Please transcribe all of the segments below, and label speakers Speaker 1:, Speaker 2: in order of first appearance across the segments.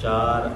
Speaker 1: 4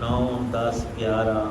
Speaker 1: 9, 10, 11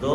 Speaker 1: 2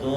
Speaker 1: 2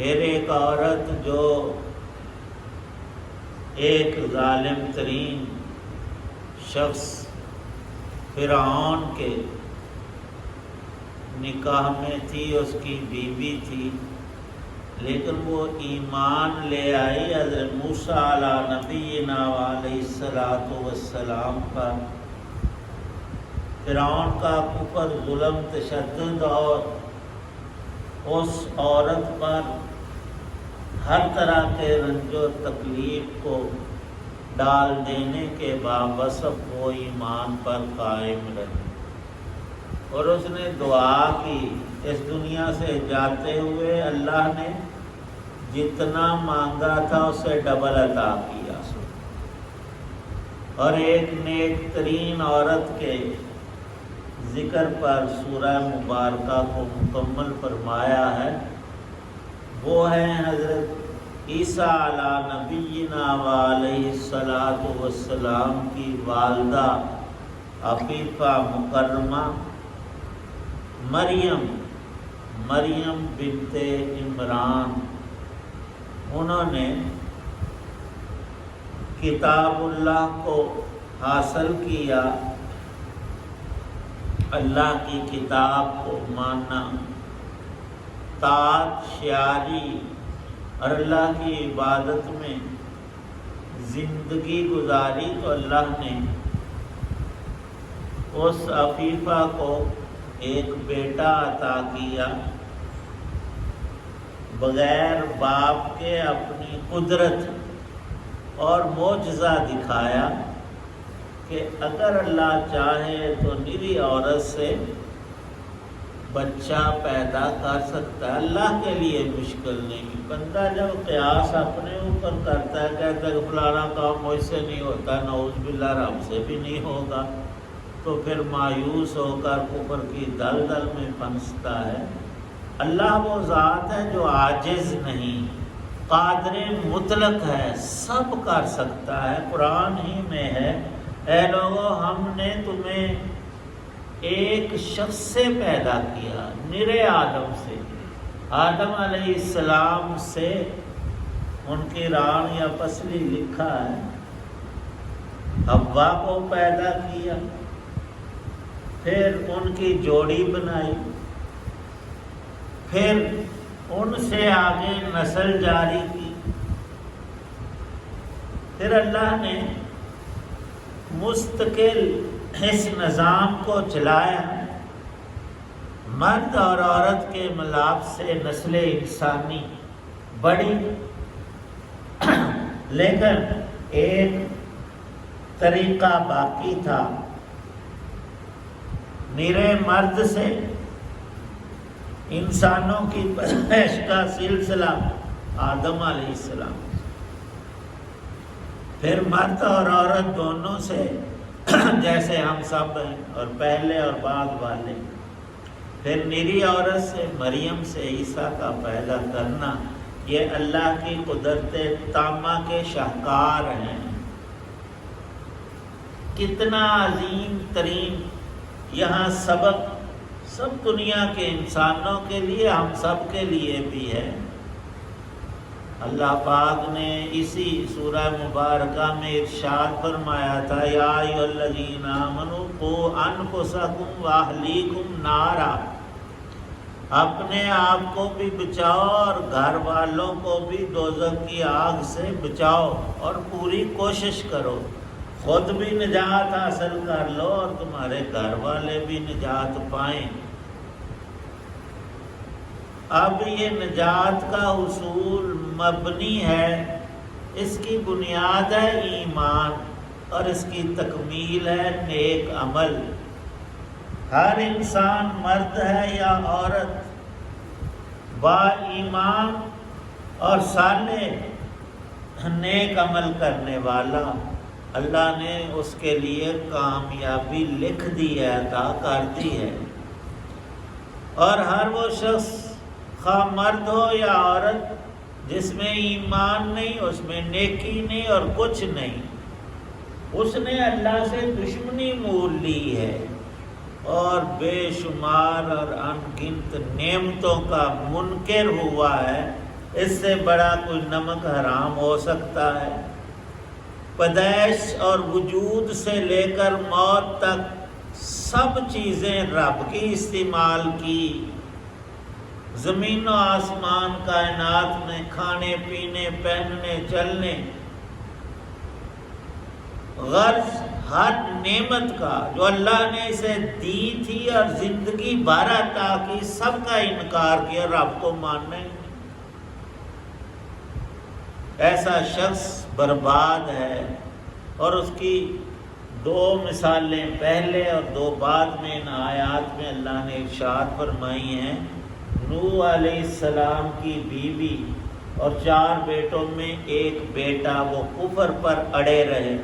Speaker 1: پھر ایک عورت جو ایک ظالم ترین شخص فرعون کے نکاح میں تھی، اس کی بیوی تھی، لیکن وہ ایمان لے آئی حضرت موسیٰ علیٰ نبینا علیہ السلام پر۔ فرعون کا کفر، ظلم، تشدد اور اس عورت پر ہر طرح کے رنج و تکلیف کو ڈال دینے کے باوصف وہ ایمان پر قائم رہی، اور اس نے دعا کی اس دنیا سے جاتے ہوئے اللہ نے جتنا مانگا تھا اسے ڈبل عطا کیا۔ اور ایک نیک ترین عورت کے ذکر پر سورہ مبارکہ کو مکمل فرمایا ہے، وہ ہے حضرت عیسیٰ علیٰ نبینا علیہ السلام کی والدہ عفیفہ مکرمہ مریم بنت عمران۔ انہوں نے کتاب اللہ کو حاصل کیا، اللہ کی کتاب کو مانا، طاعت، شیاری اور اللہ کی عبادت میں زندگی گزاری، تو اللہ نے اس عفیفہ کو ایک بیٹا عطا کیا، بغیر باپ کے اپنی قدرت اور معجزہ دکھایا کہ اگر اللہ چاہے تو نری عورت سے بچہ پیدا کر سکتا ہے، اللہ کے لیے مشکل نہیں۔ بندہ جب قیاس اپنے اوپر کرتا ہے، کہتا ہے کہ فلانا کام مجھ سے نہیں ہوتا، نعوذ باللہ رب سے بھی نہیں ہوگا، تو پھر مایوس ہو کر کفر کی دلدل میں پھنستا ہے۔ اللہ وہ ذات ہے جو عاجز نہیں، قادر مطلق ہے، سب کر سکتا ہے۔ قرآن ہی میں ہے، اے لوگو ہم نے تمہیں ایک شخص سے پیدا کیا، نرے آدم سے، آدم علیہ السلام سے ان کی ران یا پسلی لکھا ہے، حوا کو پیدا کیا، پھر ان کی جوڑی بنائی، پھر ان سے آگے نسل جاری کی، پھر اللہ نے مستقل اس نظام کو چلایا، مرد اور عورت کے ملاپ سے نسل انسانی بڑی، لیکن ایک طریقہ باقی تھا، نرے مرد سے انسانوں کی پیدائش کا سلسلہ آدم علیہ السلام، پھر مرد اور عورت دونوں سے جیسے ہم سب ہیں، اور پہلے اور بعد والے، پھر نری عورت سے مریم سے عیسیٰ کا پیدا کرنا، یہ اللہ کی قدرت تامہ کے شاہکار ہیں۔ کتنا عظیم ترین یہاں سبق سب دنیا کے انسانوں کے لیے، ہم سب کے لیے بھی ہے۔ اللہ پاک نے اسی سورہ مبارکہ میں ارشاد فرمایا تھا، یا ایھا الذین آمنوا قوا انفسکم واہلیکم نارا، اپنے آپ کو بھی بچاؤ اور گھر والوں کو بھی دوزخ کی آگ سے بچاؤ، اور پوری کوشش کرو خود بھی نجات حاصل کر لو اور تمہارے گھر والے بھی نجات پائیں۔ اب یہ نجات کا حصول مبنی ہے، اس کی بنیاد ہے ایمان، اور اس کی تکمیل ہے نیک عمل۔ ہر انسان مرد ہے یا عورت، با ایمان اور صالح نیک عمل کرنے والا، اللہ نے اس کے لیے کامیابی لکھ دی ہے، عطا کر دی ہے۔ اور ہر وہ شخص خواہ مرد ہو یا عورت جس میں ایمان نہیں، اس میں نیکی نہیں اور کچھ نہیں، اس نے اللہ سے دشمنی مول لی ہے اور بے شمار اور ان گنت نعمتوں کا منکر ہوا ہے، اس سے بڑا کوئی نمک حرام ہو سکتا ہے؟ پیدائش اور وجود سے لے کر موت تک سب چیزیں رب کی استعمال کی۔ زمین و آسمان کائنات میں کھانے پینے پہننے چلنے، غرض ہر نعمت کا جو اللہ نے اسے دی تھی اور زندگی بھر عطا کی، سب کا انکار کیا، رب کو ماننا ہی نہیں۔ ایسا شخص برباد ہے۔ اور اس کی 2 مثالیں پہلے اور 2 بعد میں ان آیات میں اللہ نے ارشاد فرمائی ہیں۔ نوح علیہ السلام کی بیوی اور 4 بیٹوں میں ایک بیٹا وہ کفر پر اڑے رہے،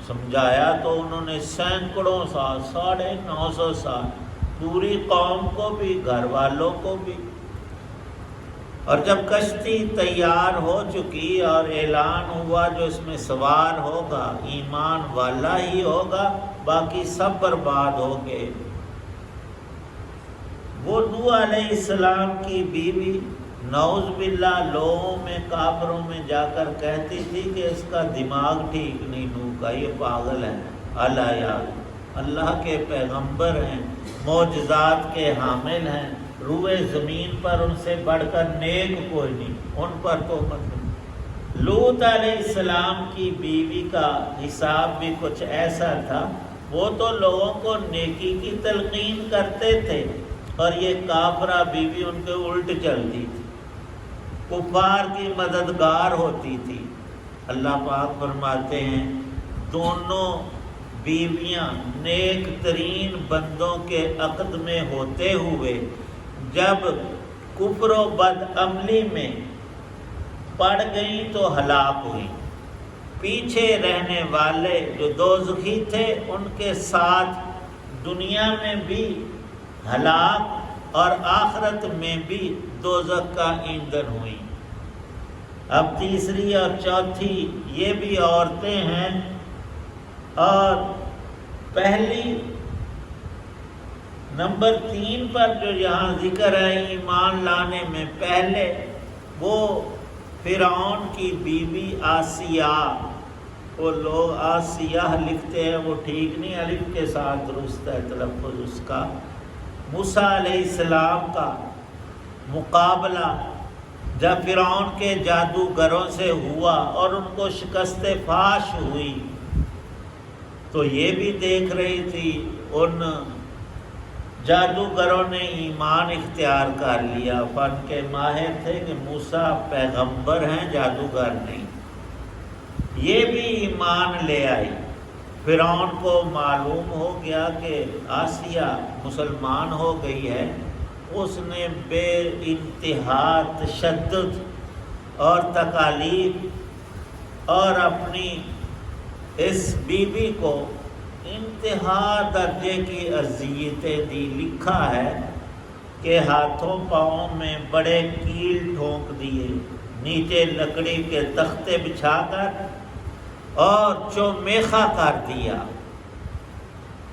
Speaker 1: سمجھایا تو انہوں نے سینکڑوں سال، 950 سال، پوری قوم کو بھی گھر والوں کو بھی۔ اور جب کشتی تیار ہو چکی اور اعلان ہوا جو اس میں سوار ہوگا ایمان والا ہی ہوگا، باقی سب برباد ہو گئے۔ وہ نوح علیہ السلام کی بیوی نعوذ باللہ لوگوں میں کافروں میں جا کر کہتی تھی کہ اس کا دماغ ٹھیک نہیں، نوح کا، یہ پاگل ہے۔ اللہ کے پیغمبر ہیں، معجزات کے حامل ہیں، روئے زمین پر ان سے بڑھ کر نیک کوئی نہیں، ان پر تو مت۔ لوط علیہ السلام کی بیوی کا حساب بھی کچھ ایسا تھا، وہ تو لوگوں کو نیکی کی تلقین کرتے تھے اور یہ کافرہ بیوی ان کے الٹ چلتی تھی، کفار کی مددگار ہوتی تھی۔ اللہ پاک فرماتے ہیں دونوں بیویاں نیک ترین بندوں کے عقد میں ہوتے ہوئے جب کفر و بد عملی میں پڑ گئیں تو ہلاک ہوئیں۔ پیچھے رہنے والے جو دوزخی تھے ان کے ساتھ دنیا میں بھی ہلاک اور آخرت میں بھی دوزخ کا ایندھن ہوئی۔ اب تیسری اور چوتھی یہ بھی عورتیں ہیں، اور پہلی نمبر 3 پر جو یہاں ذکر ہے ایمان لانے میں پہلے، وہ فرعون کی بیوی آسیہ۔ وہ لوگ آسیہ لکھتے ہیں، وہ ٹھیک نہیں، الف کے ساتھ درست ہے تلفظ اس کا۔ موسیٰ علیہ السلام کا مقابلہ جب فرعون کے جادوگروں سے ہوا اور ان کو شکست فاش ہوئی تو یہ بھی دیکھ رہی تھی، ان جادوگروں نے ایمان اختیار کر لیا، فن کے ماہر تھے کہ موسیٰ پیغمبر ہیں، جادوگر نہیں۔ یہ بھی ایمان لے آئی۔ فرعون کو معلوم ہو گیا کہ آسیہ مسلمان ہو گئی ہے، اس نے بے انتہا تشدد اور تکالیف اور اپنی اس بیوی کو انتہا درجے کی اذیتیں دی۔ لکھا ہے کہ ہاتھوں پاؤں میں بڑے کیل ٹھونک دیے، نیچے لکڑی کے تختے بچھا کر اور چومیخا کر دیا۔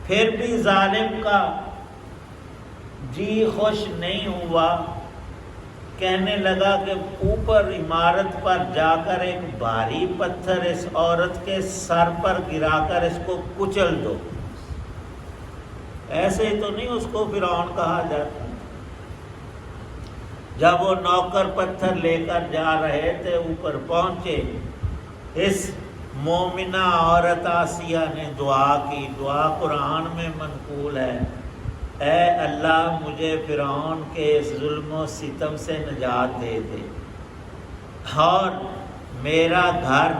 Speaker 1: پھر بھی ظالم کا جی خوش نہیں ہوا، کہنے لگا کہ اوپر عمارت پر جا کر ایک بھاری پتھر اس عورت کے سر پر گرا کر اس کو کچل دو۔ ایسے تو نہیں اس کو فرعون کہا جاتا۔ جب وہ نوکر پتھر لے کر جا رہے تھے، اوپر پہنچے، اس مومنہ عورت آسیہ نے دعا کی۔ دعا قرآن میں منقول ہے، اے اللہ مجھے فرعون کے اس ظلم و ستم سے نجات دے دے اور میرا گھر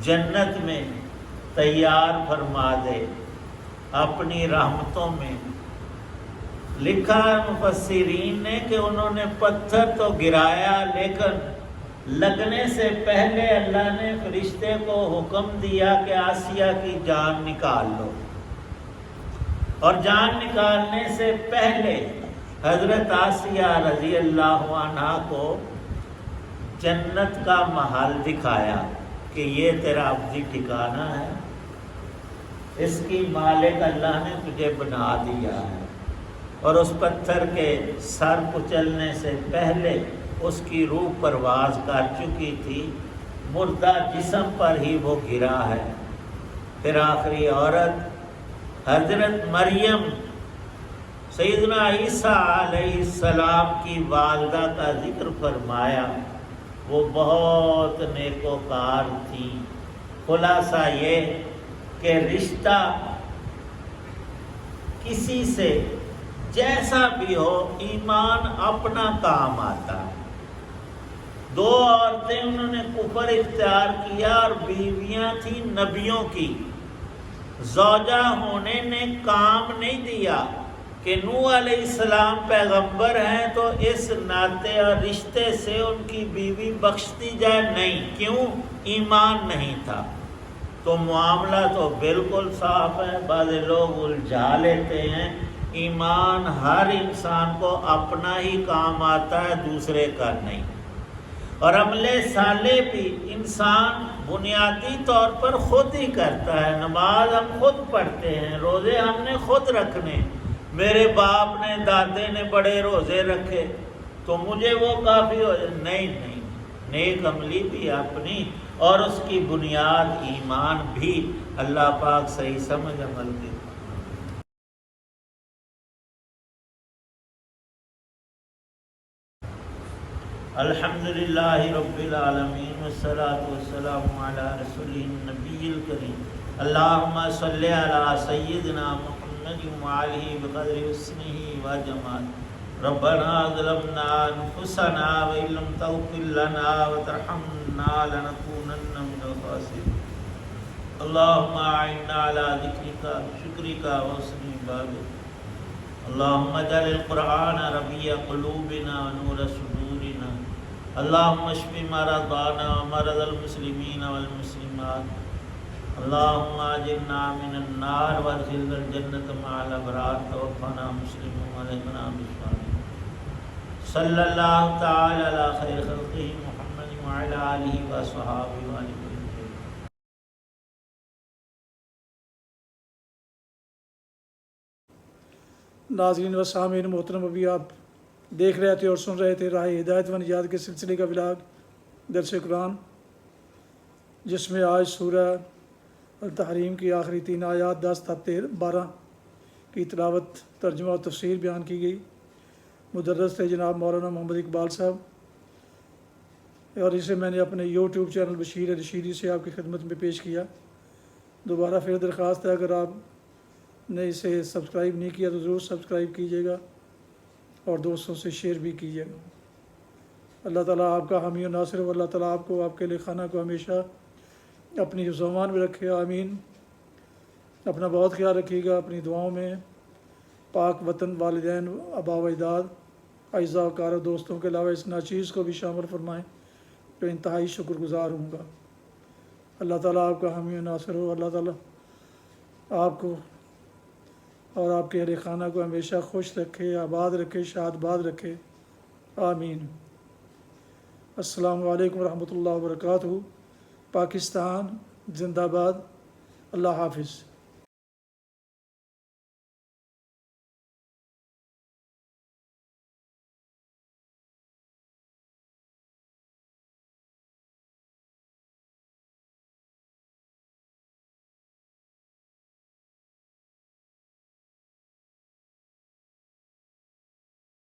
Speaker 1: جنت میں تیار فرما دے اپنی رحمتوں میں۔ لکھا ہے مفسرین نے کہ انہوں نے پتھر تو گرایا، لیکن لگنے سے پہلے اللہ نے فرشتے کو حکم دیا کہ آسیہ کی جان نکال لو، اور جان نکالنے سے پہلے حضرت آسیہ رضی اللہ عنہا کو جنت کا محل دکھایا کہ یہ تیرا ابدی ٹھکانہ ہے، اس کی مالک اللہ نے تجھے بنا دیا ہے۔ اور اس پتھر کے سر کچلنے سے پہلے اس کی روح پرواز کر چکی تھی، مردہ جسم پر ہی وہ گرا ہے۔ پھر آخری عورت حضرت مریم سیدنا عیسیٰ علیہ السلام کی والدہ کا ذکر فرمایا، وہ بہت نیکوکار تھی۔ خلاصہ یہ کہ رشتہ کسی سے جیسا بھی ہو، ایمان اپنا کام آتا ہے۔ دو عورتیں انہوں نے کفر اختیار کیا اور بیویاں تھیں نبیوں کی، زوجہ ہونے نے کام نہیں دیا کہ نوح علیہ السلام پیغمبر ہیں تو اس ناطے اور رشتے سے ان کی بیوی بخش دی جائے، نہیں۔ کیوں؟ ایمان نہیں تھا۔ تو معاملہ تو بالکل صاف ہے، بعض لوگ الجھا لیتے ہیں۔ ایمان ہر انسان کو اپنا ہی کام آتا ہے، دوسرے کا نہیں۔ اور عمل صالح بھی انسان بنیادی طور پر خود ہی کرتا ہے۔ نماز ہم خود پڑھتے ہیں، روزے ہم نے خود رکھنے۔ میرے باپ نے، دادے نے بڑے روزے رکھے تو مجھے وہ کافی ہو جائے، نہیں۔ نیک عملی بھی اپنی، اور اس کی بنیاد ایمان بھی۔ اللہ پاک صحیح سمجھ عمل دے۔ الحمدللہ رب العالمین والصلاة والسلام علی رسولہ النبی الکریم۔ اللہم صلی علی سیدنا محمد وعلیہ بقدر حسنہ وجمال۔ ربنا ظلمنا انفسنا وإن لم تغفر لنا وترحمنا لنكونن من الخاسرين۔ اللهم اعنا على ذكرك شكرك وحسن عبادتك۔ اللهم اجعل القرآن ربيع قلوبنا ونور صدورنا۔ اللهم اشف مرضانا ومرضى المسلمين والمسلمات۔ اللهم اجرنا من النار وادخلنا الجنة مع الأبرار۔ توفنا مسلما والحقنا بالصالحين۔ صلی اللہ تعالی علی خیر خلقہ محمد وعلی آلہ وصحابہ وسلم۔
Speaker 2: ناظرین و سامعین محترم، ابھی آپ دیکھ رہے تھے اور سن رہے تھے راہ ہدایت و نجات کے سلسلے کا ولاگ درس قرآن، جس میں آج سورہ التحریم کی آخری 3 آیات 10 تا 12 کی تلاوت، ترجمہ و تفسیر بیان کی گئی۔ مدرس تھے جناب مولانا محمد اقبال صاحب، اور اسے میں نے اپنے یوٹیوب چینل بشیر رشیدی سے آپ کی خدمت میں پیش کیا۔ دوبارہ پھر درخواست ہے، اگر آپ نے اسے سبسکرائب نہیں کیا تو ضرور سبسکرائب کیجیے گا اور دوستوں سے شیئر بھی کیجیے گا۔ اللہ تعالیٰ آپ کا حامی و ناصر ہو۔ اللہ تعالیٰ آپ کو، آپ کے خانہ کو ہمیشہ اپنی حفظ و امان میں رکھے، آمین۔ اپنا بہت خیال رکھیے گا، اپنی دعاؤں میں پاک وطن، والدین، آباء و اجداد، اعزاء و اقارب، دوستوں کے علاوہ اس ناچیز کو بھی شامل فرمائیں تو انتہائی شکر گزار ہوں گا۔ اللہ تعالیٰ آپ کا حامی و ناصر ہو۔ اللہ تعالیٰ آپ کو اور آپ کے اہل خانہ کو ہمیشہ خوش رکھے، آباد رکھے، شاد باد رکھے، آمین۔ السلام علیکم ورحمۃ اللہ وبرکاتہ۔ پاکستان زندہ باد۔ اللہ حافظ۔